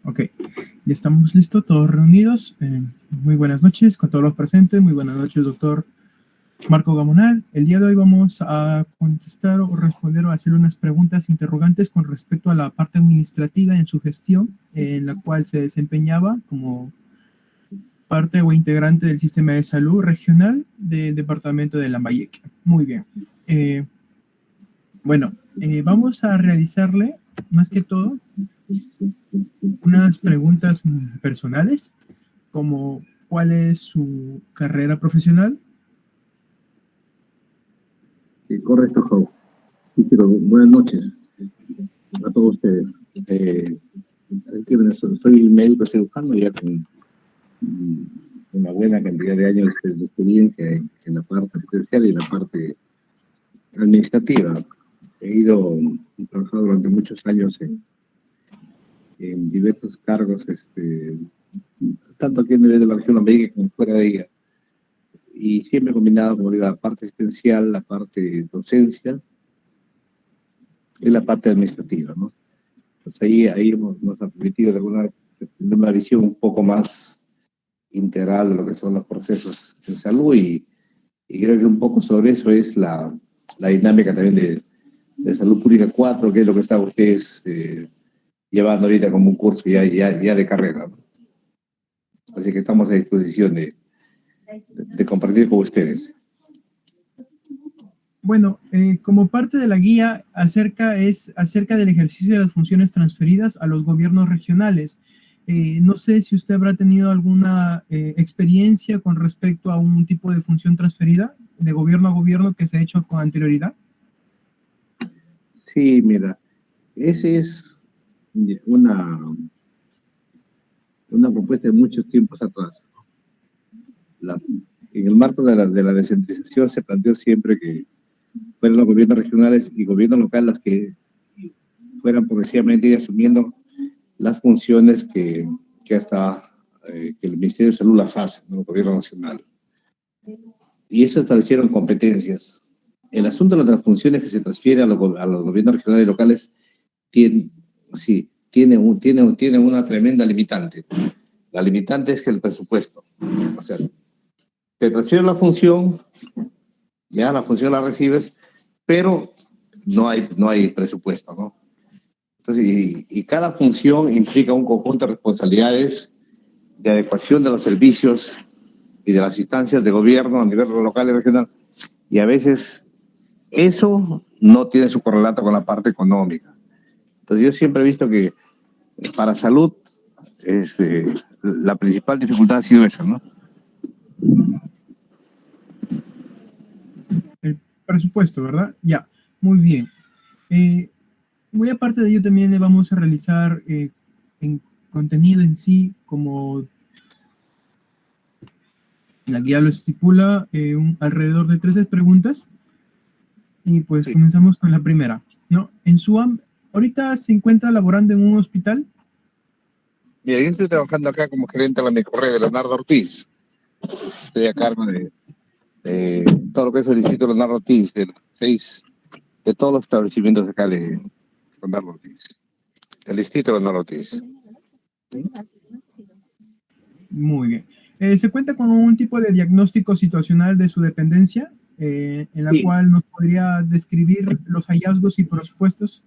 Ok, ya estamos listos, todos reunidos. Muy buenas noches con todos los presentes. Muy buenas noches, doctor Marco Gamonal. El día de hoy vamos a contestar o responder o hacer unas preguntas interrogantes con respecto a la parte administrativa en su gestión, en la cual se desempeñaba como parte o integrante del sistema de salud regional del departamento de Lambayeque. Muy bien. Bueno, vamos a realizarle, más que todo, unas preguntas personales, como cuál es su carrera profesional. Correcto, Joe. Sí, pero buenas noches a todos ustedes. Soy médico cirujano ya con una buena cantidad de años de experiencia en la parte asistencial y en la parte administrativa. He trabajado durante muchos años en diversos cargos, tanto aquí en nivel de la región América como fuera de ella. Y siempre combinado, como digo, la parte asistencial, la parte docencia y la parte administrativa, ¿no? Pues ahí nos ha permitido tener una visión un poco más integral de lo que son los procesos en salud y creo que un poco sobre eso es la dinámica también de Salud Pública 4, que es lo que están ustedes llevando ahorita como un curso ya de carrera, ¿no? Así que estamos a disposición de compartir con ustedes. Bueno, como parte de la guía acerca del ejercicio de las funciones transferidas a los gobiernos regionales. No sé si usted habrá tenido alguna experiencia con respecto a un tipo de función transferida de gobierno a gobierno que se ha hecho con anterioridad. Sí, mira, ese es una propuesta de muchos tiempos atrás. En el marco de la descentralización se planteó siempre que fueran los gobiernos regionales y gobiernos locales los que fueran progresivamente ir asumiendo las funciones que hasta que el Ministerio de Salud las hace, ¿no? El gobierno nacional. Y eso establecieron competencias. El asunto de las funciones que se transfieren a los gobiernos regionales y locales tiene una tremenda limitante. La limitante es que el presupuesto. O sea, te transfieren la función, ya la función la recibes, pero no hay presupuesto, ¿no? Entonces, y cada función implica un conjunto de responsabilidades de adecuación de los servicios y de las instancias de gobierno a nivel local y regional. Y a veces eso no tiene su correlato con la parte económica. Entonces yo siempre he visto que para salud la principal dificultad ha sido esa, ¿no? El presupuesto, ¿verdad? Ya, muy bien. Muy aparte de ello, también le vamos a realizar en contenido en sí, como la guía lo estipula, alrededor de 13 preguntas. Y pues sí, comenzamos con la primera, ¿no? ¿Ahorita se encuentra laborando en un hospital? Mira, yo estoy trabajando acá como gerente de la Mecorre de Leonardo Ortiz. Estoy a cargo de todo lo que es el distrito de Leonardo Ortiz, de todos los establecimientos acá de Leonardo Ortiz, el distrito de Leonardo Ortiz. Muy bien. ¿Se cuenta con un tipo de diagnóstico situacional de su dependencia, en la cual nos podría describir los hallazgos y propuestas?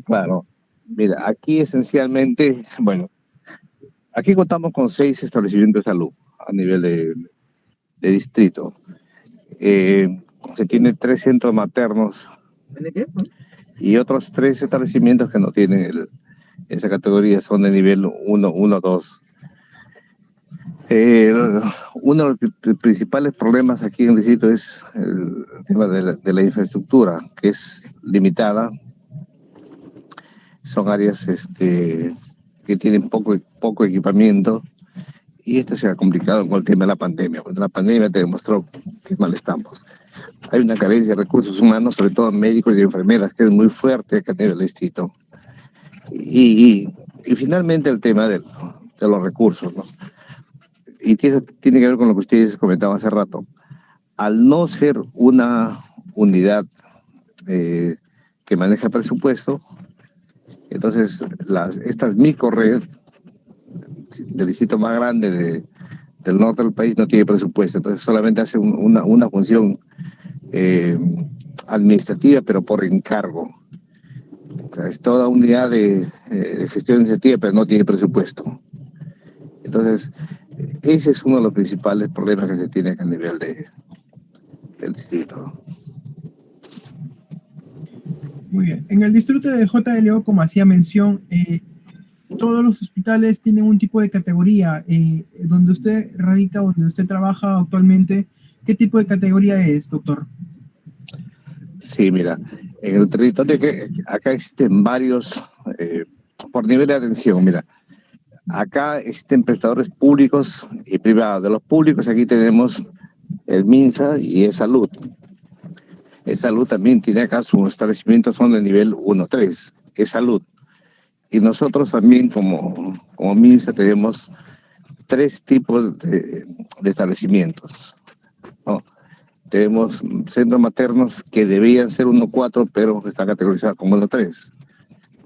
Claro. Mira, aquí esencialmente, bueno, aquí contamos con 6 establecimientos de salud a nivel de distrito. Se tiene 3 centros maternos y otros 3 establecimientos que no tienen esa categoría, son de nivel 1, 2. Uno de los principales problemas aquí en el distrito es el tema de la infraestructura, que es limitada. Son áreas que tienen poco equipamiento, y esto se ha complicado con el tema de la pandemia. Cuando la pandemia te demostró que mal estamos. Hay una carencia de recursos humanos, sobre todo médicos y enfermeras, que es muy fuerte acá en el distrito. Y finalmente el tema de los recursos, ¿no? Y eso tiene que ver con lo que ustedes comentaban hace rato. Al no ser una unidad que maneja presupuesto, Entonces, estas microredes del distrito más grande del norte del país no tiene presupuesto, entonces solamente hace una función eh, administrativa, pero por encargo. O sea, es toda unidad de gestión administrativa, pero no tiene presupuesto. Entonces, ese es uno de los principales problemas que se tiene acá a nivel del distrito. Muy bien. En el distrito de JLO, como hacía mención, todos los hospitales tienen un tipo de categoría. Donde usted radica, donde usted trabaja actualmente, ¿qué tipo de categoría es, doctor? Sí, mira, en el territorio que acá existen varios, por nivel de atención, mira, acá existen prestadores públicos y privados. De los públicos aquí tenemos el MINSA y E-Salud. E-Salud también tiene acá sus establecimientos, son de nivel 1-3, E-Salud. Y nosotros también como MINSA tenemos tres tipos de establecimientos, ¿no? Tenemos centros maternos que deberían ser 1-4, pero están categorizados como 1-3,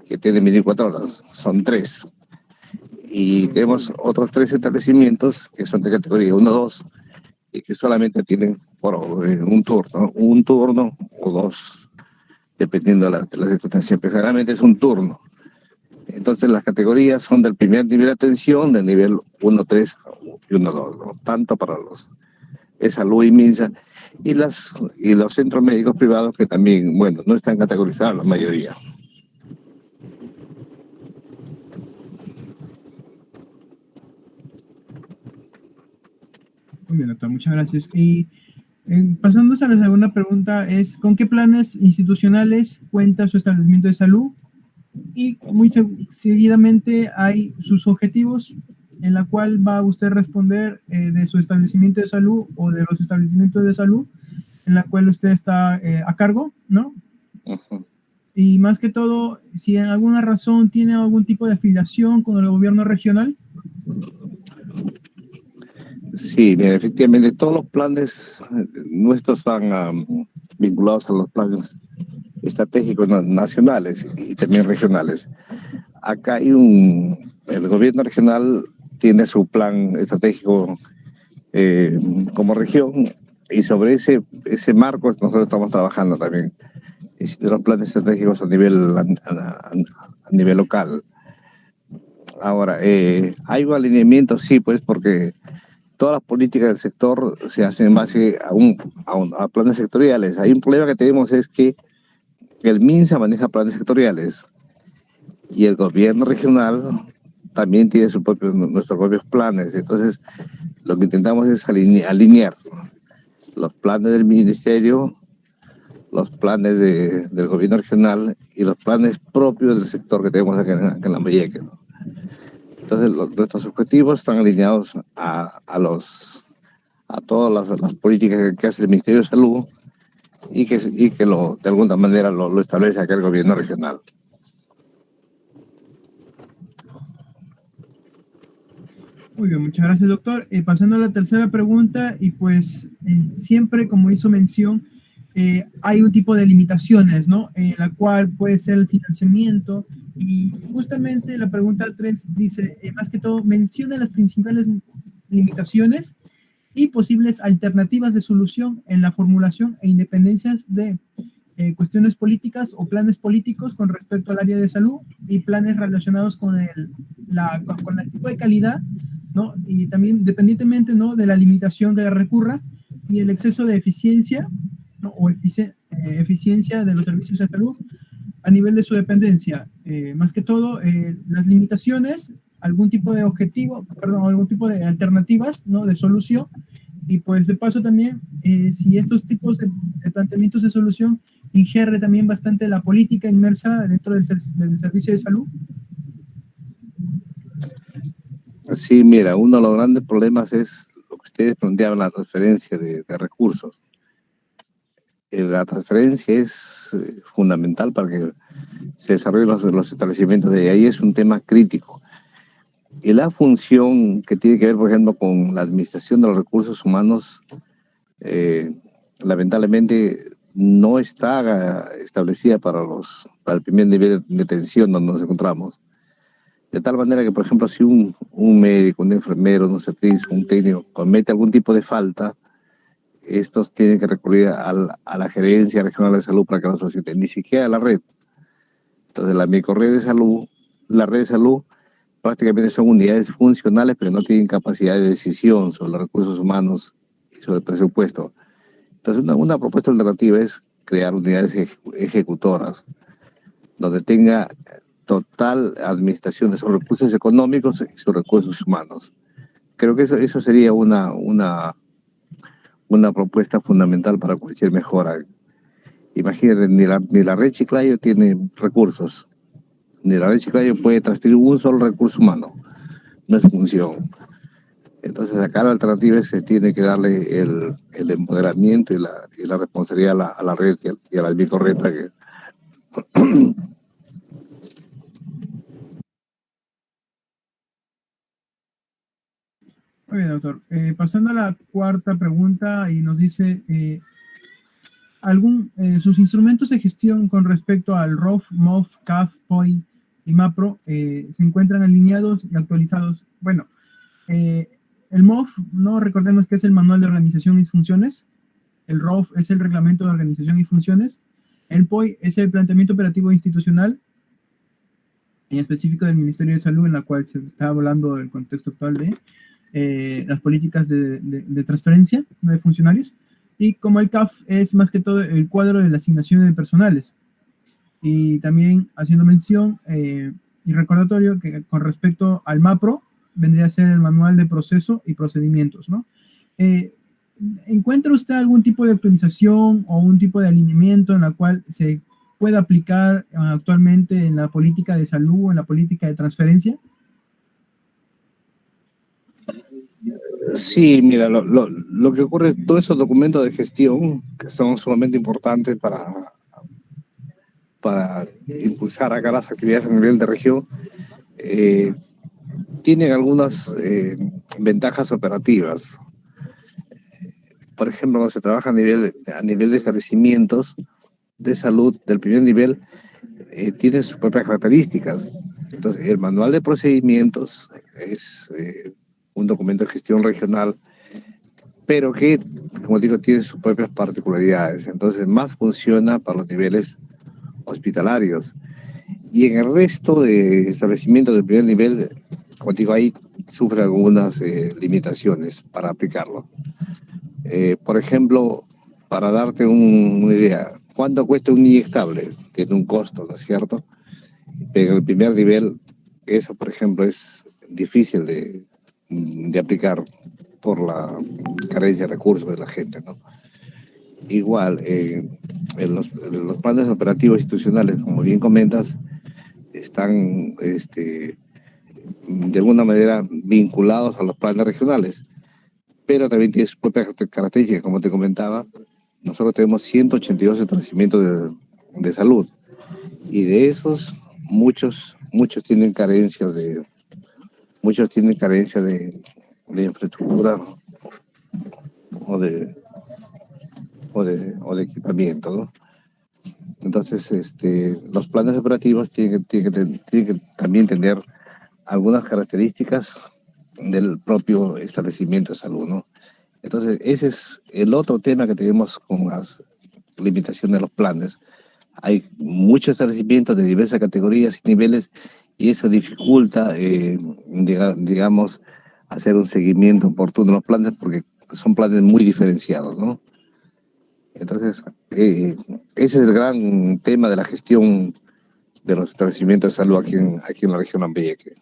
que tienen 24 horas, son tres. Y tenemos otros tres establecimientos que son de categoría 1-2 y que solamente tienen por un turno o dos, dependiendo de la circunstancia, pero generalmente es un turno. Entonces las categorías son del primer nivel de atención, del nivel 1-3 y 1-2, ¿no? Tanto para los salud y MINSA, y los centros médicos privados que también, bueno, no están categorizados la mayoría. Muy bien, doctor, muchas gracias. Y pasándose a la segunda pregunta es, ¿con qué planes institucionales cuenta su establecimiento de salud? Y muy seguidamente hay sus objetivos en la cual va usted a responder de su establecimiento de salud o de los establecimientos de salud en la cual usted está a cargo, ¿no? Uh-huh. Y más que todo, si en alguna razón tiene algún tipo de afiliación con el gobierno regional. Sí, bien, efectivamente, todos los planes nuestros están vinculados a los planes estratégicos nacionales y también regionales. Acá el gobierno regional tiene su plan estratégico como región, y sobre ese marco nosotros estamos trabajando también. De los planes estratégicos a nivel local. Ahora, hay un alineamiento, sí, pues, porque todas las políticas del sector se hacen en base a planes sectoriales. Hay un problema que tenemos, es que el MINSA maneja planes sectoriales y el gobierno regional también tiene nuestros propios planes. Entonces, lo que intentamos es alinear los planes del ministerio, los planes del gobierno regional y los planes propios del sector que tenemos aquí en Lambayeque, ¿no? Entonces, nuestros objetivos están alineados a todas las políticas que hace el Ministerio de Salud y que de alguna manera lo establece acá el gobierno regional. Muy bien, muchas gracias, doctor. Pasando a la tercera pregunta, y pues siempre, como hizo mención, hay un tipo de limitaciones, ¿no? La cual puede ser el financiamiento. Y justamente la pregunta 3 dice, más que todo, menciona las principales limitaciones y posibles alternativas de solución en la formulación e independencias de cuestiones políticas o planes políticos con respecto al área de salud y planes relacionados con el tipo de calidad, ¿no? Y también independientemente, ¿no?, de la limitación que recurra y el exceso de eficiencia, ¿no?, o eficiencia de los servicios de salud a nivel de su dependencia. Más que todo, las limitaciones, algún tipo de objetivo, perdón, algún tipo de alternativas, ¿no?, de solución. Y pues de paso también, si estos tipos de planteamientos de solución ingiere también bastante la política inmersa dentro del servicio de salud. Sí, mira, uno de los grandes problemas es lo que ustedes planteaban, la transferencia de recursos. La transferencia es fundamental para que se desarrollen los establecimientos, de ahí es un tema crítico. Y la función que tiene que ver, por ejemplo, con la administración de los recursos humanos, lamentablemente no está establecida para el primer nivel de atención donde nos encontramos. De tal manera que, por ejemplo, si un médico, un enfermero, un obstetriz, un técnico comete algún tipo de falta, estos tienen que recurrir a la Gerencia Regional de Salud para que los asisten, ni siquiera a la red. Entonces, la microred de salud, la red de salud, prácticamente son unidades funcionales, pero no tienen capacidad de decisión sobre los recursos humanos y sobre el presupuesto. Entonces, una propuesta alternativa es crear unidades ejecutoras, donde tenga total administración de sus recursos económicos y sus recursos humanos. Creo que eso sería una propuesta fundamental para cualquier mejora. Imagínate, ni la red Chiclayo tiene recursos, ni la red Chiclayo puede transferir un solo recurso humano, no es función. Entonces acá la alternativa es que tiene que darle el empoderamiento y la responsabilidad a la red y a la microred para que Muy bien, doctor. Pasando a la cuarta pregunta, y nos dice, sus instrumentos de gestión con respecto al ROF, MOF, CAF, POI y MAPRO se encuentran alineados y actualizados. Bueno, el MOF, no recordemos que es el Manual de Organización y Funciones. El ROF es el Reglamento de Organización y Funciones. El POI es el Planteamiento Operativo Institucional, en específico del Ministerio de Salud, en la cual se está hablando del contexto actual de las políticas de transferencia de funcionarios, y como el CAF es más que todo el cuadro de la asignación de personales. Y también haciendo mención y recordatorio que con respecto al MAPRO vendría a ser el Manual de Proceso y Procedimientos, ¿no? ¿Encuentra usted algún tipo de actualización o un tipo de alineamiento en la cual se pueda aplicar actualmente en la política de salud o en la política de transferencia? Sí, mira, lo que ocurre es todos esos documentos de gestión que son sumamente importantes para impulsar acá las actividades a nivel de región, eh, tienen algunas ventajas operativas. Por ejemplo, cuando se trabaja a nivel de establecimientos de salud del primer nivel, tiene sus propias características. Entonces, el manual de procedimientos es un documento de gestión regional, pero que, como digo, tiene sus propias particularidades. Entonces, más funciona para los niveles hospitalarios. Y en el resto de establecimientos del primer nivel, como digo, ahí sufre algunas limitaciones para aplicarlo. Por ejemplo, para darte una idea, ¿cuánto cuesta un inyectable? Tiene un costo, ¿no es cierto? En el primer nivel, eso, por ejemplo, es difícil de aplicar por la carencia de recursos de la gente, ¿no? Igual, en los planes operativos institucionales, como bien comentas, están de alguna manera vinculados a los planes regionales, pero también tiene sus propias características, como te comentaba. Nosotros tenemos 182 establecimientos de salud, y de esos muchos tienen carencia de infraestructura o de equipamiento, ¿no? Entonces, los planes operativos tienen que también tener algunas características del propio establecimiento de salud, ¿no? Entonces, ese es el otro tema que tenemos con las limitaciones de los planes. Hay muchos establecimientos de diversas categorías y niveles, y eso dificulta, digamos, hacer un seguimiento oportuno de los planes porque son planes muy diferenciados, ¿no? Entonces, ese es el gran tema de la gestión de los establecimientos de salud aquí en la región Lambayeque.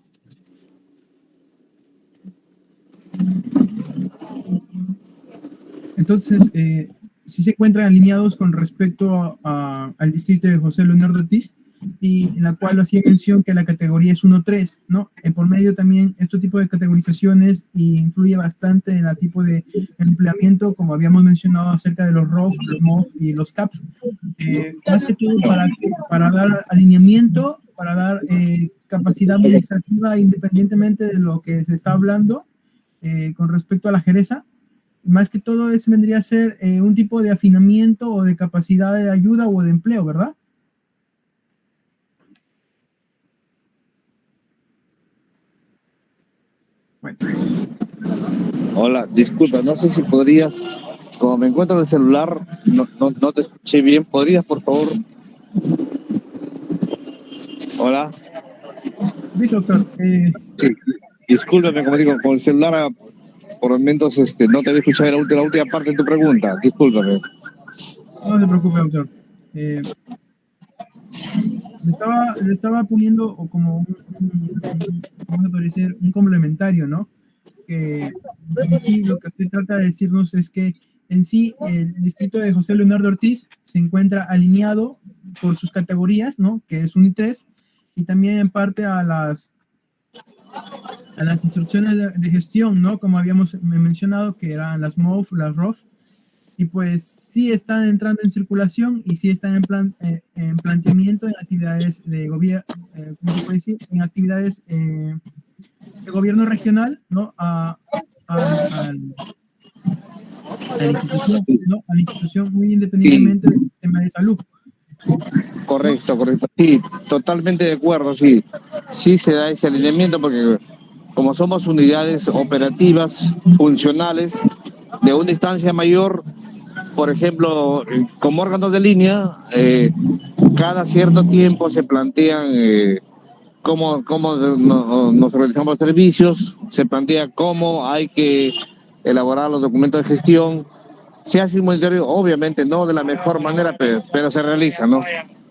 Entonces, sí se encuentran alineados con respecto al distrito de José Leonardo Ortiz, y en la cual hacía mención que la categoría es 1-3, ¿no? Por medio también, este tipo de categorizaciones influye bastante en el tipo de empleamiento, como habíamos mencionado acerca de los ROF, los MOF y los CAP. Más que todo para dar alineamiento, para dar capacidad administrativa independientemente de lo que se está hablando con respecto a la jereza. más que todo vendría a ser un tipo de afinamiento o de capacidad de ayuda o de empleo, ¿verdad? Bueno. Hola, disculpa, no sé si podrías, como me encuentro en el celular, no te escuché bien, ¿podrías, por favor? Hola. Listo, doctor. Sí, discúlpame, como digo, con el celular por momentos no te había escuchado la última parte de tu pregunta, discúlpame. No se preocupe, doctor. Le estaba poniendo o como ¿cómo se puede decir? Un complementario, ¿no? Que en sí lo que usted trata de decirnos es que en sí el distrito de José Leonardo Ortiz se encuentra alineado por sus categorías, ¿no? Que es 1 y 3, y también en parte a las instrucciones de gestión, ¿no? Como habíamos mencionado, que eran las MOF, las ROF, y pues sí están entrando en circulación y sí están en planteamiento en actividades de gobierno, ¿cómo se puede decir? En actividades de gobierno regional, ¿no? A la institución, ¿no? A la institución muy Sí, independientemente del sistema de salud, ¿no? correcto, correcto. Sí, totalmente de acuerdo, sí. Sí se da ese alineamiento porque como somos unidades operativas, funcionales, de una instancia mayor, por ejemplo, como órganos de línea, cada cierto tiempo se plantean cómo nos organizamos los servicios, se plantea cómo hay que elaborar los documentos de gestión. Se hace un monitoreo, obviamente no de la mejor manera, pero se realiza, ¿no?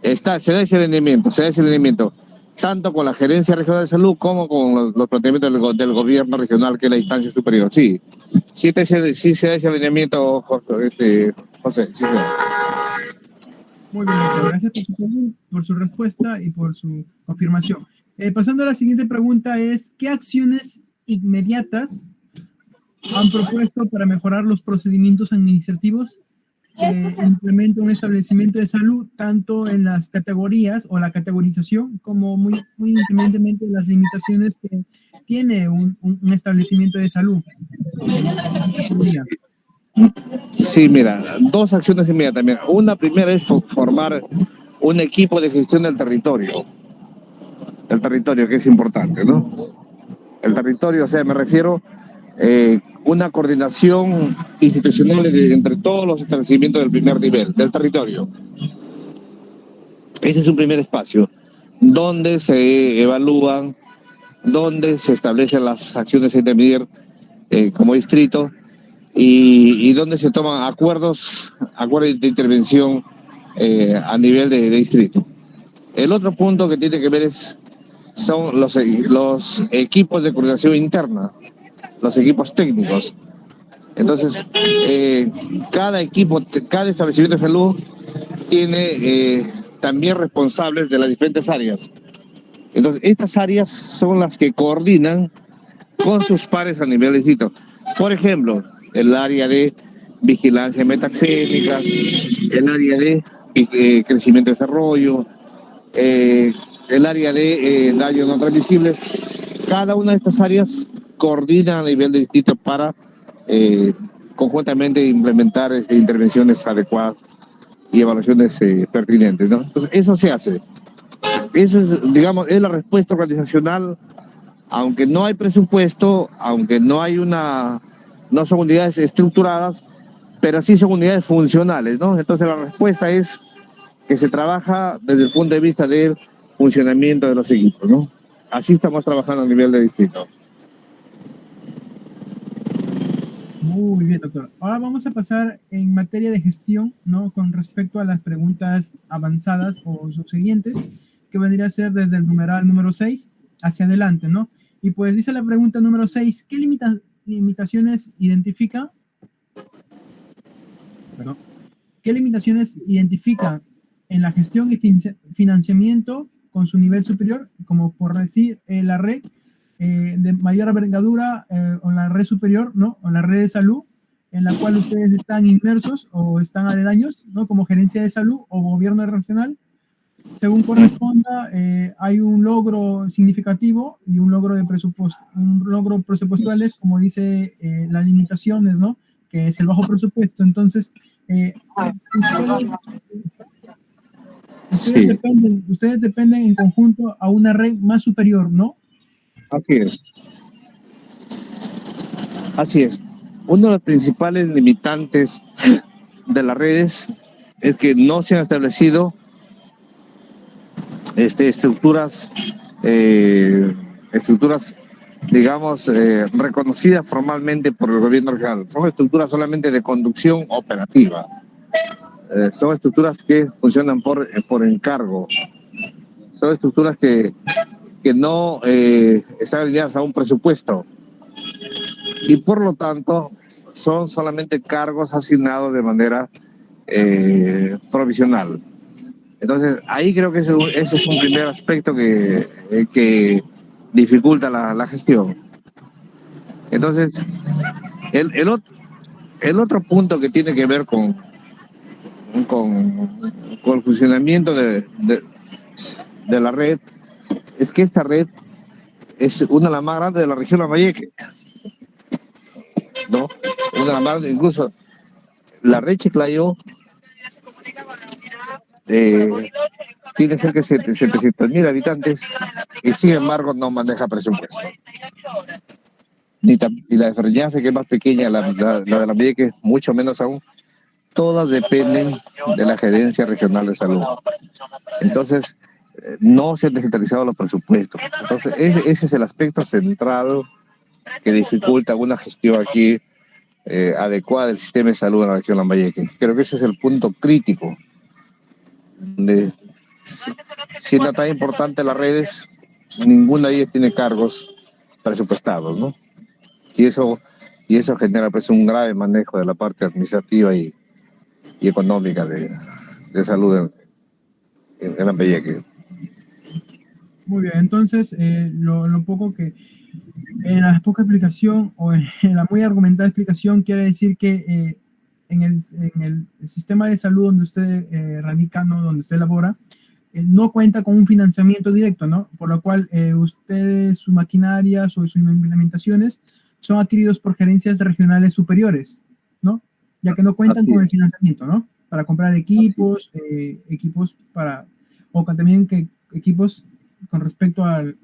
Se da ese alineamiento, tanto con la Gerencia Regional de Salud como con los planteamientos del gobierno regional, que es la instancia superior. Sí, sí se da ese alineamiento, José, sí se da. Muy bien, doctor. Gracias por su respuesta y por su confirmación. Pasando a la siguiente pregunta es, ¿qué acciones inmediatas han propuesto para mejorar los procedimientos administrativos que implementa un establecimiento de salud, tanto en las categorías o la categorización, como muy independientemente de las limitaciones que tiene un establecimiento de salud en su categoría? Sí, mira, dos acciones inmediatas. Mira, una primera es formar un equipo de gestión del territorio que es importante, ¿no? El territorio, o sea, me refiero una coordinación institucional entre todos los establecimientos del primer nivel, del territorio. Ese es un primer espacio donde se evalúan, donde se establecen las acciones a intervenir como distrito y donde se toman acuerdos de intervención a nivel de distrito. El otro punto que tiene que ver son los equipos de coordinación interna, los equipos técnicos. Entonces, cada equipo, cada establecimiento de salud tiene también responsables de las diferentes áreas. Entonces, estas áreas son las que coordinan con sus pares a nivel distrito. Por ejemplo, el área de vigilancia metaxémica, el área de crecimiento y desarrollo, el área de daños no transmisibles. Cada una de estas áreas coordina a nivel de distrito para conjuntamente implementar intervenciones adecuadas y evaluaciones pertinentes, ¿no? Entonces, eso se hace. Eso es, digamos, es la respuesta organizacional, aunque no hay presupuesto, aunque no son unidades estructuradas, pero sí son unidades funcionales, ¿no? Entonces la respuesta es que se trabaja desde el punto de vista del funcionamiento de los equipos, ¿no? Así estamos trabajando a nivel de distrito. Muy bien, doctor. Ahora vamos a pasar en materia de gestión, ¿no? Con respecto a las preguntas avanzadas o subsiguientes, que vendría a ser desde el numeral número 6 hacia adelante, ¿no? Y pues dice la pregunta número 6, ¿qué limitaciones identifica? Perdón. ¿Qué limitaciones identifica en la gestión y financiamiento con su nivel superior, como por decir la red de mayor envergadura o la red superior, ¿no? O la red de salud, en la cual ustedes están inmersos o están aledaños, ¿no? Como gerencia de salud o gobierno regional? Según corresponda, hay un logro significativo y un logro de presupuesto, un logro presupuestales, como dice las limitaciones, ¿no? que es el bajo presupuesto. Entonces, ustedes, Sí, ustedes dependen en conjunto a una red más superior, ¿no? así es. Así es. Uno de los principales limitantes de las redes es que no se han establecido estructuras, estructuras, digamos, reconocidas formalmente por el gobierno regional. Son estructuras solamente de conducción operativa. Son estructuras que funcionan por encargo. Son estructuras que no están alineadas a un presupuesto y por lo tanto son solamente cargos asignados de manera provisional. Entonces, ahí creo que ese es un primer aspecto que dificulta la gestión. Entonces, el, el, ot- el otro punto que tiene que ver con el funcionamiento de la red es que esta red es una de las más grandes de la región Lambayeque, ¿no? Una de las más, incluso la red Chiclayo eh, tiene cerca de 700.000 habitantes y sin embargo no maneja presupuesto. Y la de Ferreñafe, que es más pequeña, la de la Vieques, mucho menos aún, todas dependen de la Gerencia Regional de Salud. Entonces, no se han descentralizado los presupuestos. Entonces, ese es el aspecto central que dificulta una gestión aquí adecuada del sistema de salud en la región Lambayeque. Creo que ese es el punto crítico, donde siendo tan importante las redes, ninguna de ellas tiene cargos presupuestados, ¿no? Y eso, y eso genera pues un grave manejo de la parte administrativa y económica de salud en Lambayeque. Muy bien, entonces, lo poco que, en la poca explicación o en la muy argumentada explicación quiere decir que en el sistema de salud donde usted radica, ¿no? Donde usted labora, no cuenta con un financiamiento directo, ¿no? Por lo cual ustedes, sus maquinarias o sus implementaciones son adquiridos por gerencias regionales superiores, ¿no? Ya que no cuentan Así con el es. financiamiento, ¿no? Para comprar Así es. equipos, equipos o también que equipos con respecto al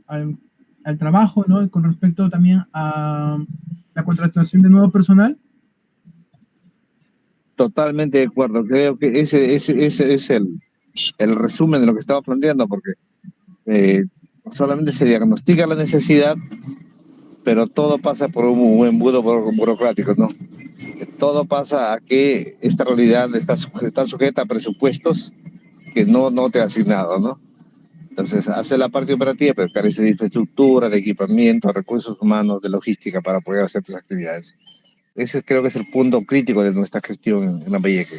trabajo, ¿no? Y con respecto también a la contratación de nuevo personal. Totalmente de acuerdo. Creo que ese es el resumen de lo que estaba planteando, porque eh, solamente se diagnostica la necesidad, pero todo pasa por un embudo burocrático, ¿no? Todo pasa a que esta realidad está sujeta a presupuestos que no te ha asignado, ¿no? Entonces, hace la parte operativa, pero carece de infraestructura, de equipamiento, de recursos humanos, de logística para poder hacer tus actividades. Ese creo que es el punto crítico de nuestra gestión en Lambayeque.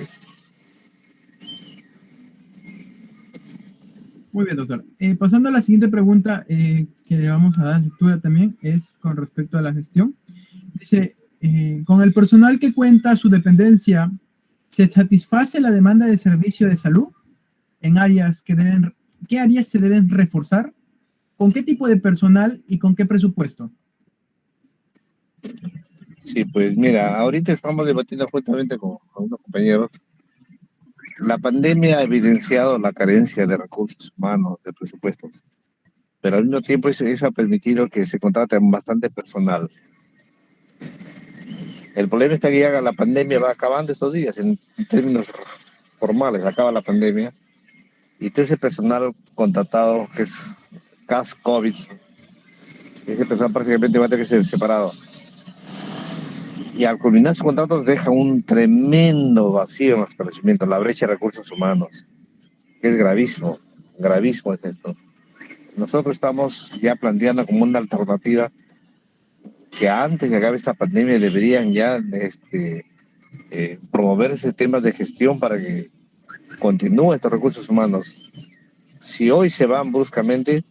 Muy bien, doctor. Pasando a la siguiente pregunta que le vamos a dar lectura también, es con respecto a la gestión. Dice, con el personal que cuenta su dependencia, ¿se satisface la demanda de servicio de salud en áreas qué áreas se deben reforzar? ¿Con qué tipo de personal y con qué presupuesto? Sí, pues mira, ahorita estamos debatiendo justamente con unos compañeros. La pandemia ha evidenciado la carencia de recursos humanos, de presupuestos, pero al mismo tiempo eso ha permitido que se contrate bastante personal. El problema está que ya la pandemia va acabando estos días, en términos formales, acaba la pandemia, y todo ese personal contratado, que es CAS COVID, ese personal prácticamente va a tener que ser separado. Y al culminar sus contratos deja un tremendo vacío en los establecimientos, la brecha de recursos humanos, que es gravísimo, gravísimo es esto. Nosotros estamos ya planteando como una alternativa que antes de acabar esta pandemia deberían ya promoverse temas de gestión para que continúen estos recursos humanos. Si hoy se van bruscamente,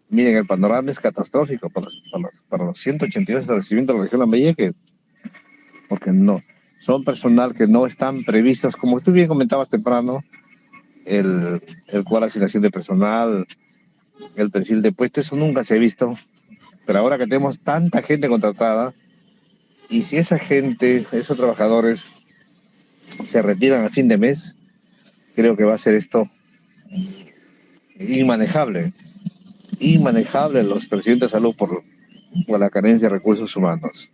miren, el panorama es catastrófico para los 182 establecimientos de la región Lambayeque, porque no, son personal que no están previstos, como tú bien comentabas temprano, el cual asignación de personal, el perfil de puesto, eso nunca se ha visto. Pero ahora que tenemos tanta gente contratada, Y si esa gente, esos trabajadores, se retiran a fin de mes, creo que va a ser esto inmanejable. Inmanejable los presidentes de salud por la carencia de recursos humanos.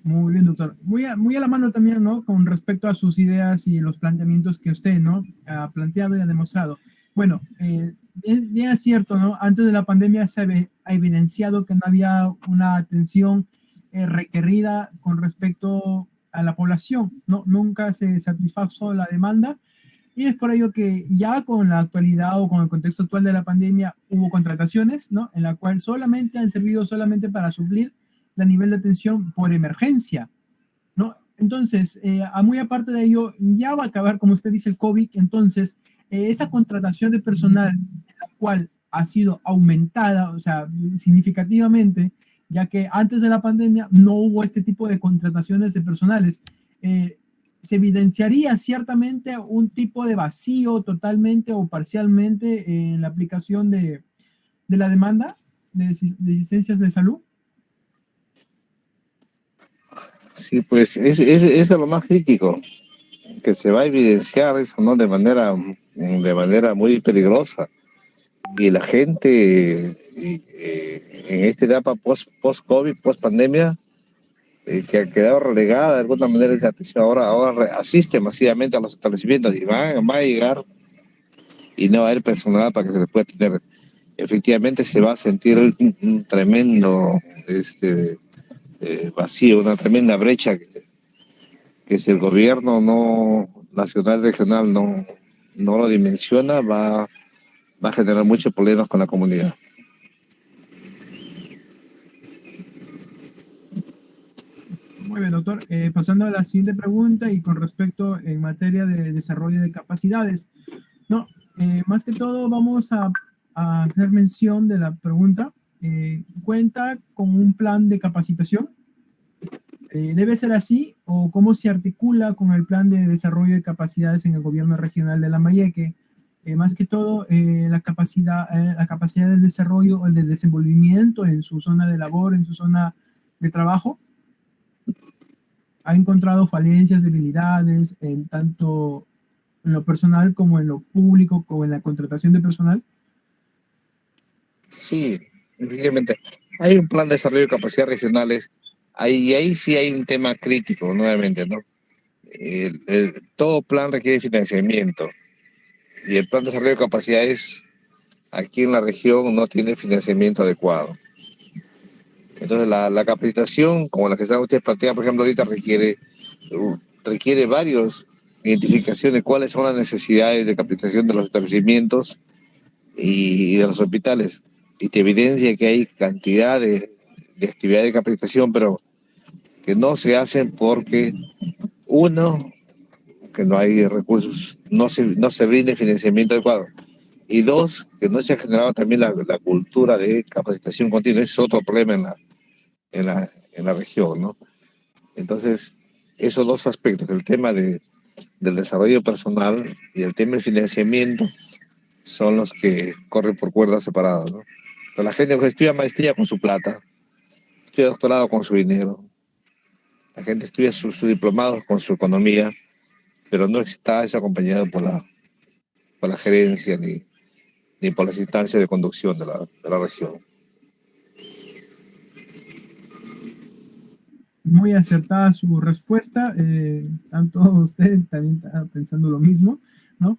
Muy bien, doctor. Muy a la mano también, ¿no? Con respecto a sus ideas y los planteamientos que usted, ¿no? Ha planteado y ha demostrado. Bueno, bien es cierto, ¿no? Antes de la pandemia ha evidenciado que no había una atención requerida con respecto a la población, ¿no? Nunca se satisfazo la demanda y es por ello que ya con la actualidad o con el contexto actual de la pandemia hubo contrataciones, ¿no? En la cual solamente han servido solamente para suplir la nivel de atención por emergencia, ¿no? Entonces, muy aparte de ello, ya va a acabar, como usted dice, el COVID, entonces, esa contratación de personal, la cual ha sido aumentada, o sea, significativamente, ya que antes de la pandemia no hubo este tipo de contrataciones de personales, se evidenciaría ciertamente un tipo de vacío totalmente o parcialmente en la aplicación de la demanda de asistencias de salud. Sí, pues eso es lo más crítico, que se va a evidenciar eso, ¿no? De manera muy peligrosa. Y la gente en esta etapa post-COVID, post-pandemia, que ha quedado relegada de alguna manera esa atención, ahora asiste masivamente a los establecimientos y va a llegar y no va a haber personal para que se les pueda atender. Efectivamente se va a sentir un tremendo vacío, una tremenda brecha que si el gobierno no nacional, regional no lo dimensiona, va a generar muchos problemas con la comunidad. Muy bien, doctor. Pasando a la siguiente pregunta y con respecto en materia de desarrollo de capacidades. No, más que todo vamos a hacer mención de la pregunta. ¿Cuenta con un plan de capacitación? ¿Debe ser así o cómo se articula con el plan de desarrollo de capacidades en el gobierno regional de Lambayeque? Más que todo, la capacidad del desarrollo o el de desenvolvimiento en su zona de labor, en su zona de trabajo, ha encontrado falencias, debilidades, en tanto en lo personal como en lo público, como en la contratación de personal. Sí, efectivamente. Hay un plan de desarrollo de capacidades regionales. Ahí sí hay un tema crítico, nuevamente, ¿no? Todo plan requiere financiamiento y el plan de desarrollo de capacidades aquí en la región no tiene financiamiento adecuado. Entonces, la capacitación, como la que está usted planteando, por ejemplo, ahorita requiere varios identificación de cuáles son las necesidades de capacitación de los establecimientos y de los hospitales. Y te evidencia que hay cantidad de actividades de capacitación, pero que no se hacen porque, uno, que no hay recursos, no se brinde financiamiento adecuado. Y dos, que no se ha generado también la cultura de capacitación continua. Ese es otro problema en la región, ¿no? Entonces, esos dos aspectos, el tema del desarrollo personal y el tema del financiamiento, son los que corren por cuerdas separadas, ¿no? Pero la gente que estudia maestría con su plata, estudia doctorado con su dinero, la gente estudia sus diplomados con su economía, pero no está eso acompañado por la gerencia ni por las instancias de conducción de la región. Muy acertada su respuesta. Tanto usted también está pensando lo mismo, ¿no?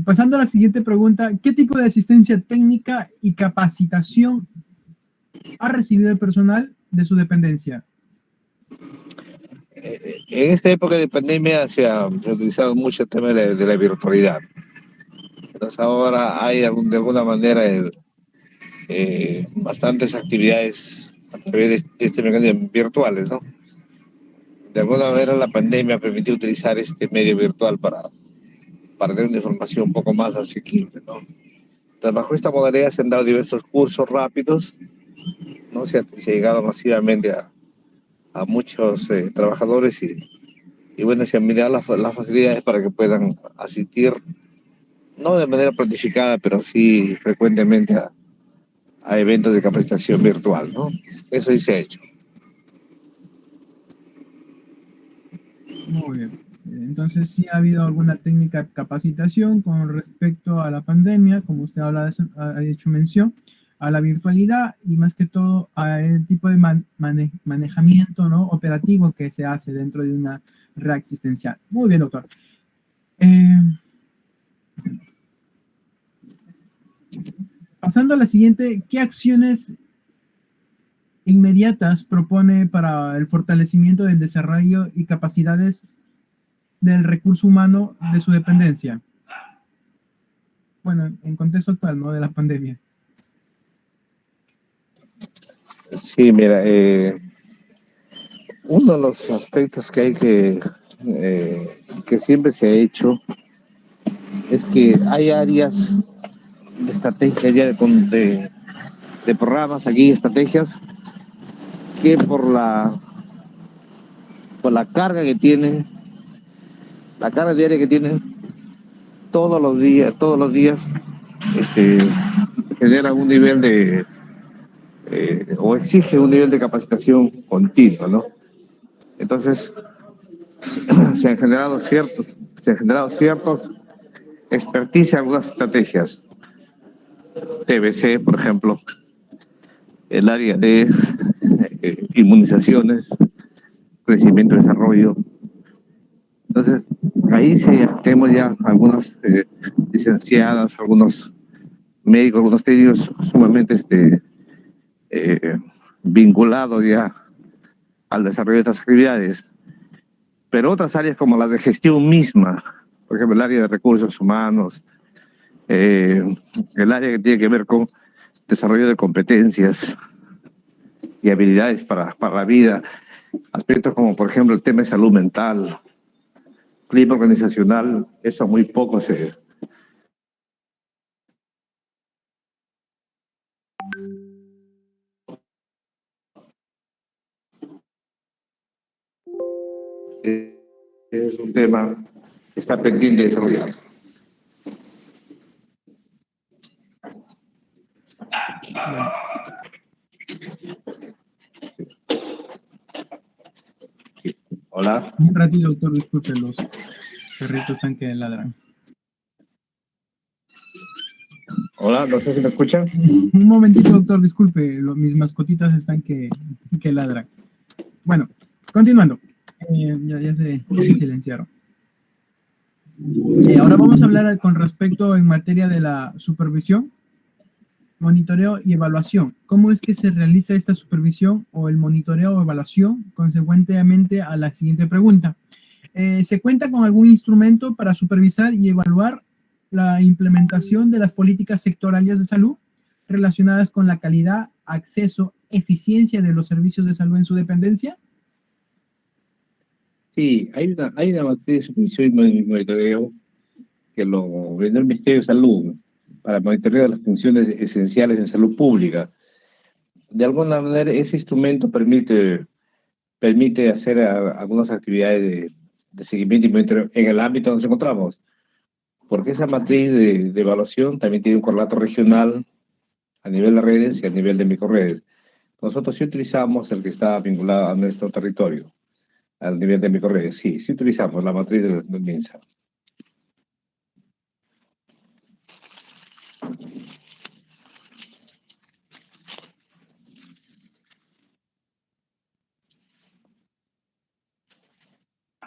Pasando a la siguiente pregunta, ¿qué tipo de asistencia técnica y capacitación ha recibido el personal de su dependencia? En esta época de pandemia se ha utilizado mucho el tema de la virtualidad. Entonces ahora hay de alguna manera bastantes actividades a través de este mecanismo virtuales, ¿no? De alguna manera la pandemia ha permitido utilizar este medio virtual para tener una información un poco más asequible, ¿no? Entonces, bajo esta modalidad se han dado diversos cursos rápidos, ¿no? Se ha llegado masivamente a muchos trabajadores y bueno, se han mirado las facilidades para que puedan asistir, no de manera planificada, pero sí frecuentemente a eventos de capacitación virtual, ¿no? Eso sí se ha hecho. Muy bien. Entonces, sí ha habido alguna técnica de capacitación con respecto a la pandemia, como usted ha hecho mención, a la virtualidad y más que todo al tipo de manejamiento, ¿no? Operativo que se hace dentro de una red existencial. Muy bien, doctor. Eh, Pasando a la siguiente, ¿qué acciones inmediatas propone para el fortalecimiento del desarrollo y capacidades del recurso humano de su dependencia? Bueno, en contexto actual, ¿no? De la pandemia. Sí, mira, uno de los aspectos que hay que siempre se ha hecho es que hay áreas de estrategia ya de programas aquí, estrategias que por la carga que tienen, la carga diaria que tienen todos los días, este, genera un nivel o exige un nivel de capacitación continuo, ¿no? Entonces, se han generado ciertos expertise en algunas estrategias. TBC, por ejemplo, el área de inmunizaciones, crecimiento y desarrollo. Entonces, ahí sí tenemos ya algunas licenciadas, algunos médicos, algunos técnicos sumamente eh, vinculados ya al desarrollo de estas actividades. Pero otras áreas como las de gestión misma, por ejemplo, el área de recursos humanos, eh, el área que tiene que ver con desarrollo de competencias y habilidades para la vida, aspectos como, por ejemplo, el tema de salud mental, clima organizacional, eso muy poco es un tema que está pendiente de desarrollar. Bueno, Hola. un ratito, doctor, disculpe, los perritos están que ladran. Hola, no sé si me escuchan. Un momentito, doctor, disculpe, mis mascotitas están que ladran. Bueno, continuando. Ya se silenciaron. Ahora vamos a hablar con respecto en materia de la supervisión, monitoreo y evaluación. ¿Cómo es que se realiza esta supervisión o el monitoreo o evaluación? Consecuentemente a la siguiente pregunta. ¿Se cuenta con algún instrumento para supervisar y evaluar la implementación de las políticas sectoriales de salud relacionadas con la calidad, acceso, eficiencia de los servicios de salud en su dependencia? Sí, hay una matriz de supervisión y monitoreo que lo brindó el Ministerio de Salud para monitorear las funciones esenciales en salud pública. De alguna manera, ese instrumento permite hacer algunas actividades de seguimiento y monitoreo en el ámbito donde nos encontramos, porque esa matriz de evaluación también tiene un correlato regional a nivel de redes y a nivel de microredes. Nosotros sí utilizamos el que está vinculado a nuestro territorio, al nivel de microredes. Sí, sí utilizamos la matriz del MINSA.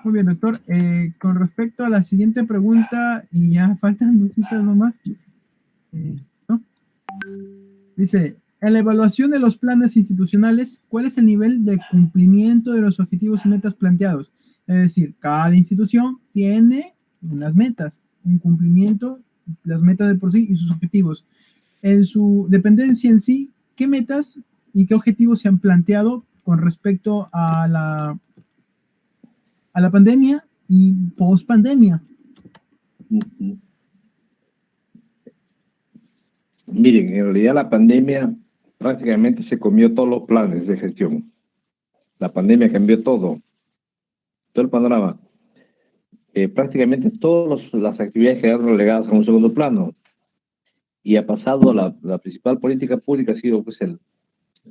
Muy bien, doctor. Con respecto a la siguiente pregunta, y ya faltan dos citas nomás, ¿no? Dice, en la evaluación de los planes institucionales, ¿cuál es el nivel de cumplimiento de los objetivos y metas planteados? Es decir, cada institución tiene unas metas, un cumplimiento, las metas de por sí y sus objetivos. En su dependencia en sí, ¿qué metas y qué objetivos se han planteado con respecto a la pandemia y post pandemia? Miren, en realidad la pandemia prácticamente se comió todos los planes de gestión. La pandemia cambió todo el panorama. Prácticamente todas las actividades quedaron relegadas a un segundo plano. y ha pasado la principal política pública ha sido pues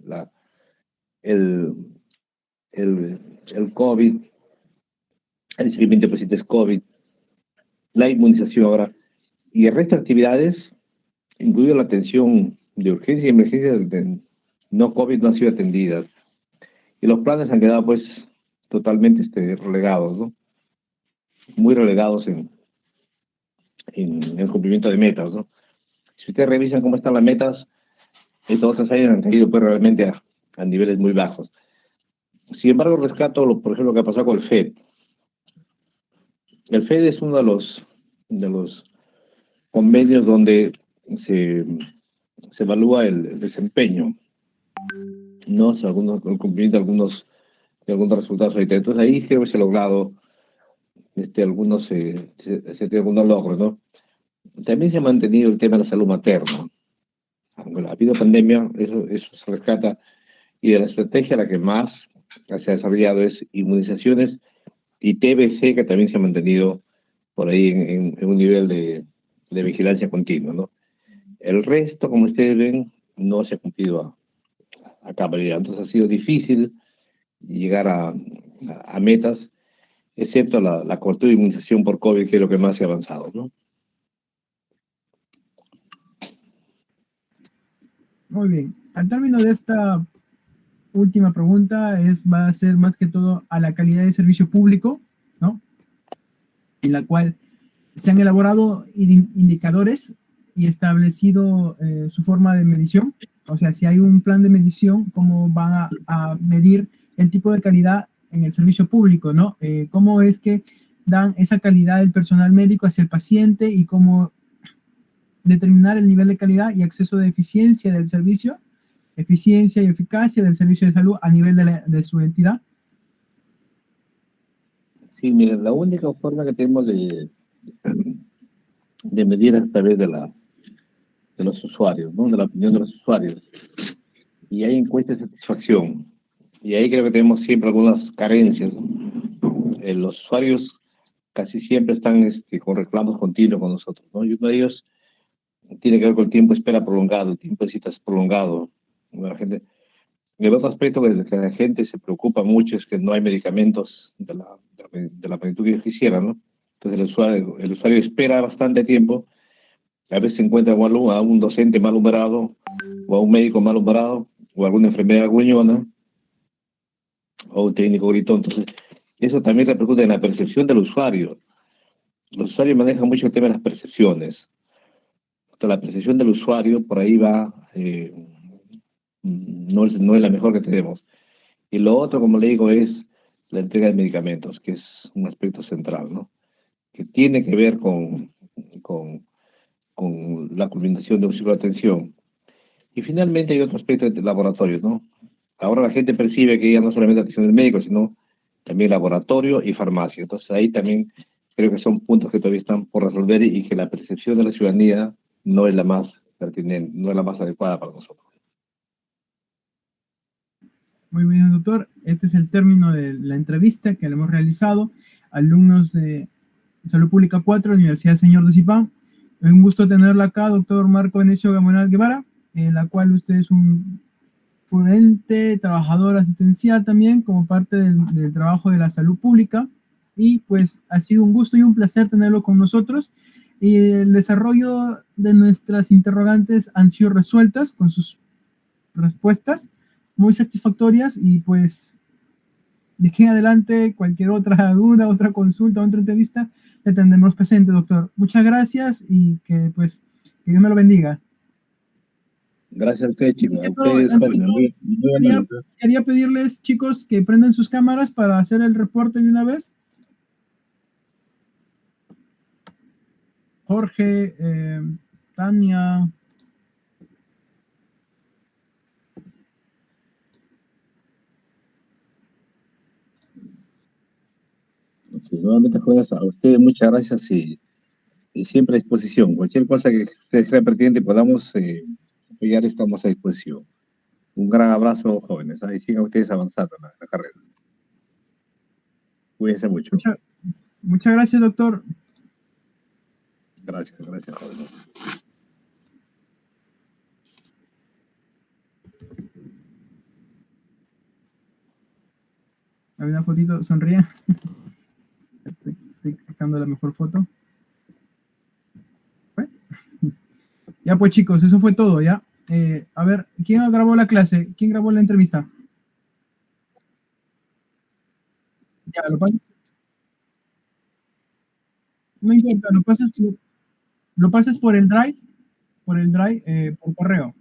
la, el, el COVID, el seguimiento de pacientes COVID, la inmunización ahora, y el resto de actividades, incluido la atención de urgencia y emergencia no COVID, no han sido atendidas. Y los planes han quedado pues totalmente relegados, ¿no? Muy relegados en el cumplimiento de metas, ¿no? Si ustedes revisan cómo están las metas, estos otros años han caído pues realmente a niveles muy bajos. Sin embargo, rescato, por ejemplo, lo que ha pasado con el FED. El FED es uno de los convenios donde se evalúa el desempeño, ¿no? El cumplimiento de algunos resultados ahorita. Entonces ahí creo que se ha logrado algunos algunos logros, ¿no? También se ha mantenido el tema de la salud materna. Aunque ha habido pandemia, eso se rescata. Y de la estrategia la que más se ha desarrollado es inmunizaciones y TBC, que también se ha mantenido por ahí en un nivel de vigilancia continua, ¿no? El resto, como ustedes ven, no se ha cumplido a cabalidad. Entonces ha sido difícil llegar a metas, excepto la cobertura de inmunización por COVID, que es lo que más se ha avanzado, ¿no? Muy bien. Al término de esta última pregunta va a ser más que todo a la calidad de servicio público, ¿no? En la cual se han elaborado indicadores y establecido su forma de medición. O sea, si hay un plan de medición, cómo van a medir el tipo de calidad en el servicio público, ¿no? Cómo es que dan esa calidad del personal médico hacia el paciente y cómo determinar el nivel de calidad y acceso de eficiencia del servicio, eficiencia y eficacia del servicio de salud a nivel de su entidad. Sí, miren, la única forma que tenemos de medir es a través de los usuarios, ¿no? De la opinión de los usuarios. Y hay encuestas de satisfacción. Y ahí creo que tenemos siempre algunas carencias, ¿no? Los usuarios casi siempre están con reclamos continuos con nosotros, ¿no? Y uno de ellos tiene que ver con el tiempo de espera prolongado, el tiempo de citas prolongado. La gente, el otro aspecto que la gente se preocupa mucho es que no hay medicamentos de la magnitud que ellos quisieran, ¿no? Entonces el usuario espera bastante tiempo. A veces se encuentra a un docente malhumorado, o a un médico malhumorado, o a alguna enfermera gruñona, o un técnico gritón. Entonces, eso también repercute en la percepción del usuario. Los usuarios manejan mucho el tema de las percepciones. Entonces, la percepción del usuario por ahí va, no es la mejor que tenemos. Y lo otro, como le digo, es la entrega de medicamentos, que es un aspecto central, ¿no? Que tiene que ver con la culminación de un ciclo de atención. Y finalmente hay otro aspecto de laboratorios, ¿no? Ahora la gente percibe que ya no solamente atención del médico, sino también laboratorio y farmacia. Entonces ahí también creo que son puntos que todavía están por resolver y que la percepción de la ciudadanía no es la más pertinente, no es la más adecuada para nosotros. Muy bien, doctor. Este es el término de la entrevista que le hemos realizado a alumnos de Salud Pública 4, Universidad Señor de Zipán. Es un gusto tenerla acá, doctor Marco Venecio Gamonal Guevara, en la cual usted es un ponente, trabajador asistencial también, como parte del trabajo de la salud pública. Y pues ha sido un gusto y un placer tenerlo con nosotros. Y el desarrollo de nuestras interrogantes han sido resueltas con sus respuestas muy satisfactorias y pues de aquí en adelante cualquier otra duda, otra consulta, otra entrevista, le tendremos presente, doctor. Muchas gracias y que pues que Dios me lo bendiga. Gracias a ustedes, chicos. Quería pedirles, chicos, que prendan sus cámaras para hacer el reporte de una vez. Jorge, Tania. Sí, nuevamente, jóvenes, a ustedes muchas gracias y siempre a disposición. Cualquier cosa que ustedes crean pertinente y podamos apoyar, estamos a disposición. Un gran abrazo, jóvenes. Ahí sigan ustedes avanzando en la carrera. Cuídense mucho. Muchas gracias, doctor. Gracias, jóvenes. Hay una fotito, sonría. Estoy sacando la mejor foto. Bueno. Ya pues chicos, eso fue todo, ¿ya? A ver, ¿quién grabó la clase? ¿Quién grabó la entrevista? Ya, no importa, lo pasas por el Drive, por correo.